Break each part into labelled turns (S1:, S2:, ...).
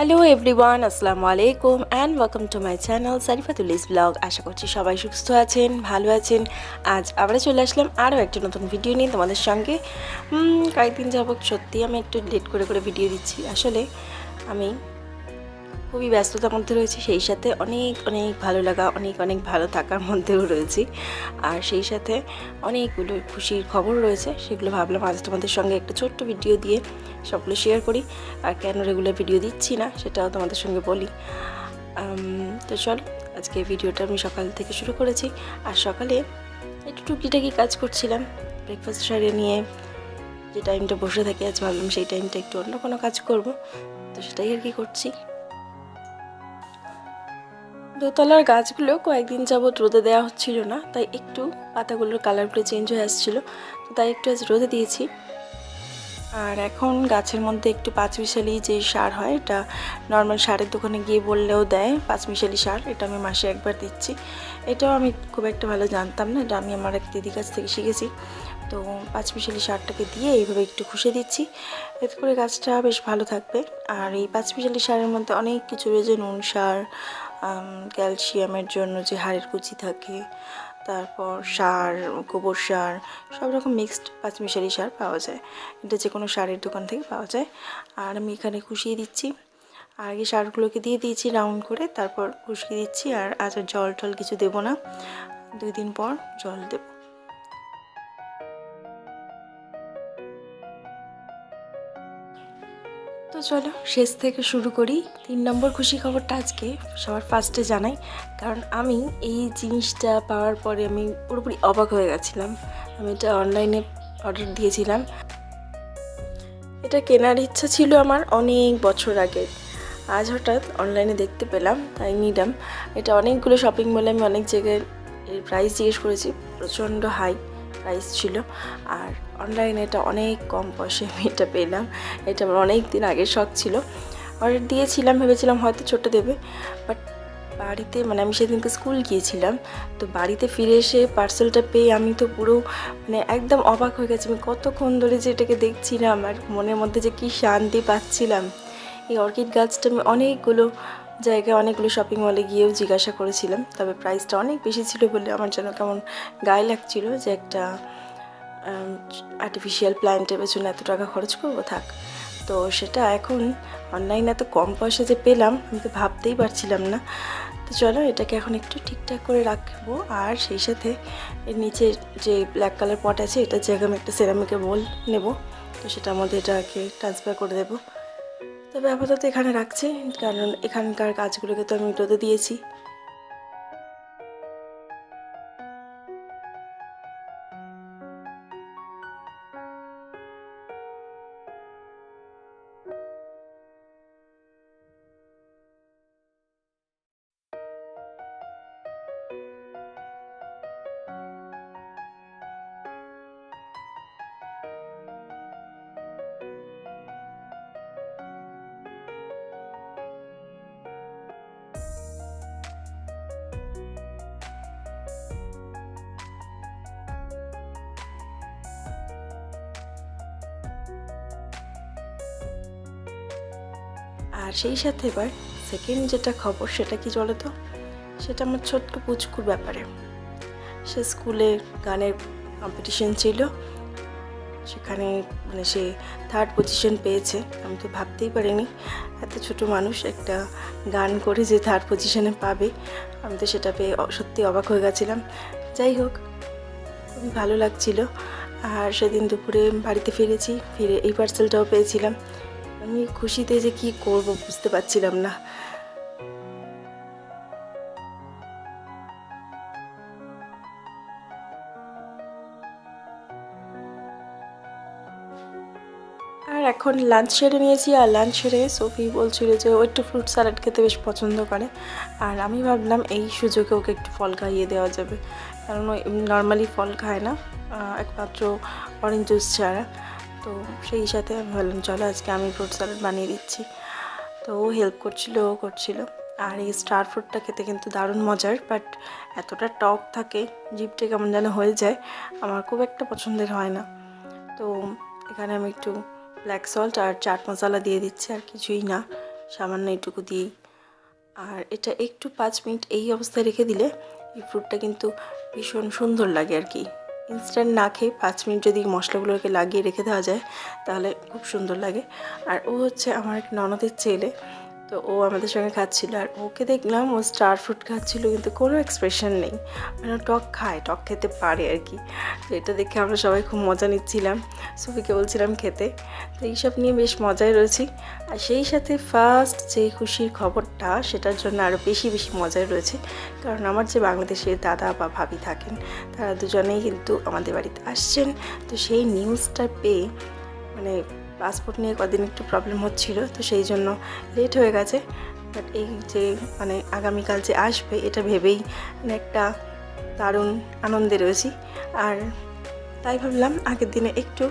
S1: Hello everyone, আসসালামু আলাইকুম and welcome to my channel সারিফাতুলিস ব্লগ। আশা করছি সবাই সুস্থ আছেন, ভালো আছেন। আজ আবার চলে আসলাম আরও একটা নতুন ভিডিও নিয়ে তোমাদের সঙ্গে। কয়েকদিন যাবত সত্যি আমি একটু লেট করে করে ভিডিও দিচ্ছি। আসলে আমি খুবই ব্যস্ততার মধ্যে রয়েছি, সেই সাথে অনেক অনেক ভালো লাগা, অনেক অনেক ভালো থাকার মধ্যেও রয়েছি। আর সেই সাথে অনেকগুলো খুশির খবর রয়েছে, সেগুলো ভাবলাম আজ তোমাদের সঙ্গে একটা ছোট্ট ভিডিও দিয়ে সবগুলো শেয়ার করি। আর কেন রেগুলার ভিডিও দিচ্ছি না সেটাও তোমাদের সঙ্গে বলি। তো চলো, আজকে ভিডিওটা আমি সকাল থেকে শুরু করেছি। আর সকালে একটু টুকিটাকি কাজ করছিলাম, ব্রেকফাস্ট সারিয়ে নিয়ে যে টাইমটা বসে থাকি, আজ ভাবলাম সেই টাইমটা একটু অন্য কোনো কাজ করব, তো সেটাই আর কি করছি। দোতলার গাছগুলো কয়েকদিন যাবৎ রোদে দেওয়া হচ্ছিল না, তাই একটু পাতাগুলোর কালারগুলো চেঞ্জ হয়ে আসছিলো, তো তাই একটু আজ রোদে দিয়েছি। আর এখন গাছের মধ্যে একটু পাঁচমিশালি যে সার হয়, এটা নর্মাল সারের দোকানে গিয়ে বললেও দেয় পাঁচমিশালি সার, এটা আমি মাসে একবার দিচ্ছি। এটাও আমি খুব একটা ভালো জানতাম না, এটা আমি আমার এক দিদির কাছ থেকে শিখেছি। তো পাঁচমিশালি সারটাকে দিয়ে এইভাবে একটু ঘষে দিচ্ছি, এতে করে গাছটা বেশ ভালো থাকবে। আর এই পাঁচমিশালি সারের মধ্যে অনেক কিছু রয়েছে, নুন সার, ক্যালসিয়ামের জন্য যে হাড়ের কুচি থাকে, তারপর সার, গোবর সার, সব রকম মিক্সড পাঁচমিশালি সার পাওয়া যায়। এটা যে কোনো সারের দোকান থেকে পাওয়া যায়। আর আমি এখানে খুশিয়ে দিচ্ছি, আর আগে সারগুলোকে দিয়ে দিয়েছি রাউন্ড করে, তারপর খুশকিয়ে দিচ্ছি। আর আজ জল টল কিছু দেবো না, 2 দিন পর জল দেব। তো চলো শেষ থেকে শুরু করি। 3 নম্বর খুশি খবরটা আজকে সবার ফার্স্টে জানাই, কারণ আমি এই জিনিসটা পাওয়ার পরে আমি পুরোপুরি অবাক হয়ে গেছিলাম। আমি এটা অনলাইনে অর্ডার দিয়েছিলাম। এটা কেনার ইচ্ছা ছিল আমার অনেক বছর আগে, আজ হঠাৎ অনলাইনে দেখতে পেলাম, তাই নিলাম। এটা অনেকগুলো শপিং মলে আমি অনেক জায়গায় এর প্রাইস জিজ্ঞেস করেছি, প্রচণ্ড হাই প্রাইস ছিল। আর অনলাইনে এটা অনেক কম পয়সায় আমি এটা পেলাম। এটা আমার অনেক দিন আগের শখ ছিল, অর্ডার দিয়েছিলাম, ভেবেছিলাম হয়তো ছোটো দেবে। বাট বাড়িতে আমি সেদিনকে স্কুল গিয়েছিলাম, তো বাড়িতে ফিরে এসে পার্সেলটা পেয়ে আমি তো পুরো একদম অবাক হয়ে গেছি। আমি কতক্ষণ ধরে যে এটাকে দেখছিলাম আর মনের মধ্যে যে কী শান্তি পাচ্ছিলাম। এই অর্কিড গাছটা আমি অনেকগুলো জায়গায়, অনেকগুলো শপিং মলে গিয়েও জিজ্ঞাসা করেছিলাম, তবে প্রাইসটা অনেক বেশি ছিল বলে আমার যেন কেমন গায়ে লাগছিল যে একটা আর্টিফিশিয়াল প্ল্যান্টের পেছনে এত টাকা খরচ করবো, থাক। তো সেটা এখন অনলাইনে এত কম পয়সা যে পেলাম, আমি তো ভাবতেই পারছিলাম না। তো চলো এটাকে এখন একটু ঠিকঠাক করে রাখবো। আর সেই সাথে এর নিচে যে ব্ল্যাক কালার পট আছে, এটার জায়গায় আমি একটা সেরামিকের বোল নেব, তো সেটার মধ্যে এটাকে ট্রান্সফার করে দেবো। তবে আপাতত এখানে রাখছি, কারণ এখানকার গাছগুলোকে তো আমি রোদে দিয়েছি। আর সেই সাথে এবার সেকেন্ড যেটা খবর, সেটা কি বলো তো, সেটা আমার ছোট্ট পুচকুর ব্যাপারে। সে স্কুলে গানের কম্পিটিশন ছিল, সেখানে সে 3rd পজিশন পেয়েছে। আমি তো ভাবতেই পারিনি এত ছোট মানুষ একটা গান করে যে 3rd পজিশনে পাবে। আমি তো সেটা পেয়ে সত্যি অবাক হয়ে গেছিলাম। যাই হোক, খুবই ভালো লাগছিল। আর সেদিন দুপুরে বাড়িতে ফিরে এই পার্সেলটাও পেয়েছিলাম। আমি খুশিতে যে কি করব বুঝতে পারছিলাম না। আর এখন লাঞ্চ সেরে নিয়েছি, আর লাঞ্চ সেরে সোফি বলছিল যে ও একটু ফ্রুট স্যালাড খেতে বেশ পছন্দ করে। আর আমি ভাবলাম এই সুযোগে ওকে একটু ফল খাইয়ে দেওয়া যাবে, কারণ ও নর্মালি ফল খায় না, একমাত্র অরেঞ্জ জুস ছাড়া। তো সেই সাথে আমি ভাবলাম চলো আজকে আমি ফ্রুট স্যালাড বানিয়ে দিচ্ছি। তো ও হেল্প করছিল, ও করছিল। আর এই স্টার ফ্রুটটা খেতে কিন্তু দারুণ মজার, বাট এতটা টক থাকে, জিভটা কেমন যেন হয়ে যায়, আমার খুব একটা পছন্দের হয় না। তো এখানে আমি একটু ব্ল্যাক সল্ট আর চাট মশলা দিয়ে দিচ্ছি, আর কিছুই না। সামান্য এইটুকু দিয়েই। আর এটা একটু 5 মিনিট এই অবস্থায় রেখে দিলে এই ফ্রুটটা কিন্তু ভীষণ সুন্দর লাগে আর কি। ইনস্ট্যান্ট না খেয়ে 5 মিনিট যদি মশলাগুলোকে লাগিয়ে রেখে দেওয়া যায় তাহলে খুব সুন্দর লাগে। আর ও হচ্ছে আমার এক ননদের ছেলে, তো ও আমাদের সঙ্গে খাচ্ছিল আর ওকে দেখলাম ও স্টার ফ্রুট খাচ্ছিল, কিন্তু কোনো এক্সপ্রেশন নেই, মানে ও টক খায়, টক খেতে পারে আর কি। তো এটা দেখে আমরা সবাই খুব মজা নিচ্ছিলাম, সুফিকে বলছিলাম খেতে। তো এইসব নিয়ে বেশ মজায় রয়েছি। আর সেই সাথে ফার্স্ট যে খুশির খবরটা, সেটার জন্য আরও বেশি মজায় রয়েছে, কারণ আমার যে বাংলাদেশের দাদা বা ভাবি থাকেন তারা দুজনেই কিন্তু আমাদের বাড়িতে আসছেন। তো সেই নিউজটা পেয়ে মানে পাসপোর্ট নিয়ে কদিন একটু প্রবলেম হচ্ছিল, তো সেই জন্য লেট হয়ে গেছে। বাট এই যে মানে আগামীকাল যে আসবে এটা ভেবেই মানে একটা দারুণ আনন্দে রয়েছি। আর তাই ভাবলাম আগের দিনে একটু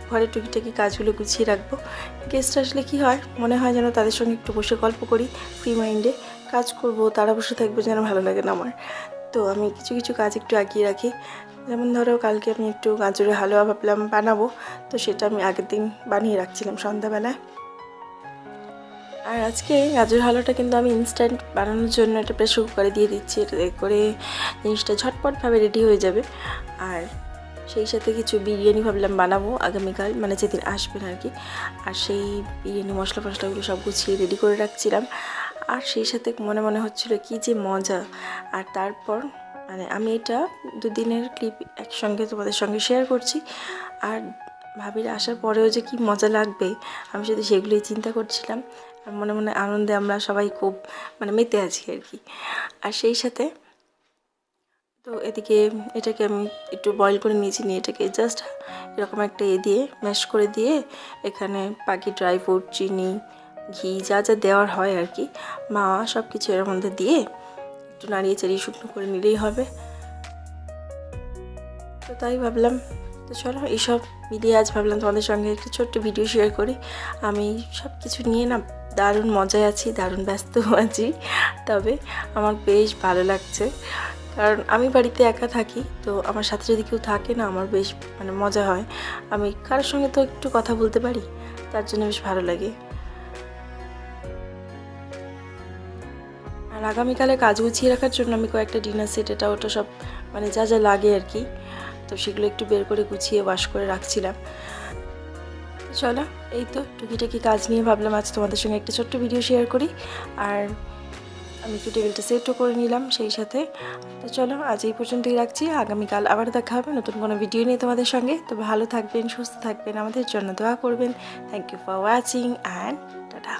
S1: ঘরে টুকিটাকি কাজগুলো গুছিয়ে রাখবো। গেস্ট আসলে কি হয়, মনে হয় যেন তাদের সঙ্গে একটু বসে গল্প করি, ফ্রি মাইন্ডে কাজ করব, তারা বসে থাকবে, যেন ভালো লাগে না আমার। তো আমি কিছু কাজ একটু এগিয়ে রাখি। যেমন ধরো কালকে আমি একটু গাজরের হালুয়া ভাবলাম বানাবো, তো সেটা আমি আগের দিন বানিয়ে রাখছিলাম সন্ধ্যাবেলায়। আর আজকে গাজরের হালুয়াটা কিন্তু আমি ইনস্ট্যান্ট বানানোর জন্য একটা প্রেসার কুকারে দিয়ে দিচ্ছি, এটা করে জিনিসটা ঝটপটভাবে রেডি হয়ে যাবে। আর সেই সাথে কিছু বিরিয়ানি ভাবলাম বানাবো আগামীকাল, মানে যেদিন আসবেন আর কি। আর সেই বিরিয়ানি মশলাগুলো সব গুছিয়ে রেডি করে রাখছিলাম। আর সেই সাথে মনে মনে হচ্ছিল কি যে মজা। আর তারপর মানে আমি এটা 2 দিনের ক্লিপ একসঙ্গে তোমাদের সঙ্গে শেয়ার করছি। আর ভাবির আসার পরেও যে কি মজা লাগবে আমি শুধু সেগুলোই চিন্তা করছিলাম। আর মনে মনে আনন্দে আমরা সবাই খুব মানে মেতে আছি আর কি। আর সেই সাথে তো এদিকে এটাকে আমি একটু বয়েল করে নিয়েছি, নিয়ে এটাকে জাস্ট এরকম একটা দিয়ে ম্যাশ করে দিয়ে এখানে বাকি ড্রাই ফ্রুট, চিনি, ঘি যা যা দেওয়ার হয় আর কি, মা সব কিছু এর মধ্যে দিয়ে একটু নাড়িয়ে চাড়িয়ে শুকনো করে নিলেই হবে। তো তাই ভাবলাম, তো চলো এইসব মিলিয়ে আজ ভাবলাম তোমাদের সঙ্গে একটু ছোট্ট ভিডিও শেয়ার করি। আমি সব কিছু নিয়ে না দারুণ মজায় আছি, দারুণ ব্যস্ত আছি, তবে আমার বেশ ভালো লাগছে। কারণ আমি বাড়িতে একা থাকি, তো আমার সাথে যদি কেউ থাকে না আমার বেশ মানে মজা হয়। আমি কারোর সঙ্গে তো একটু কথা বলতে পারি, তার জন্য বেশ ভালো লাগে। আর আগামীকালে কাজ গুছিয়ে রাখার জন্য আমি কয়েকটা ডিনার সেট এটা ওটা সব মানে যা যা লাগে আর কি, তো সেগুলো একটু বের করে গুছিয়ে ওয়াশ করে রাখছিলাম। চলো এই তো টুকিটাকি কাজ নিয়ে ভাবলাম আজ তোমাদের সঙ্গে একটা ছোট্ট ভিডিও শেয়ার করি। আর আমি একটু টেবিলটা সেটও করে নিলাম সেই সাথে। তো চলো আজ এই পর্যন্তই রাখছি, আগামীকাল আবার দেখা হবে নতুন কোনো ভিডিও নিয়ে তোমাদের সঙ্গে। তো ভালো থাকবেন, সুস্থ থাকবেন, আমাদের জন্য দোয়া করবেন। Thank you for watching and tata.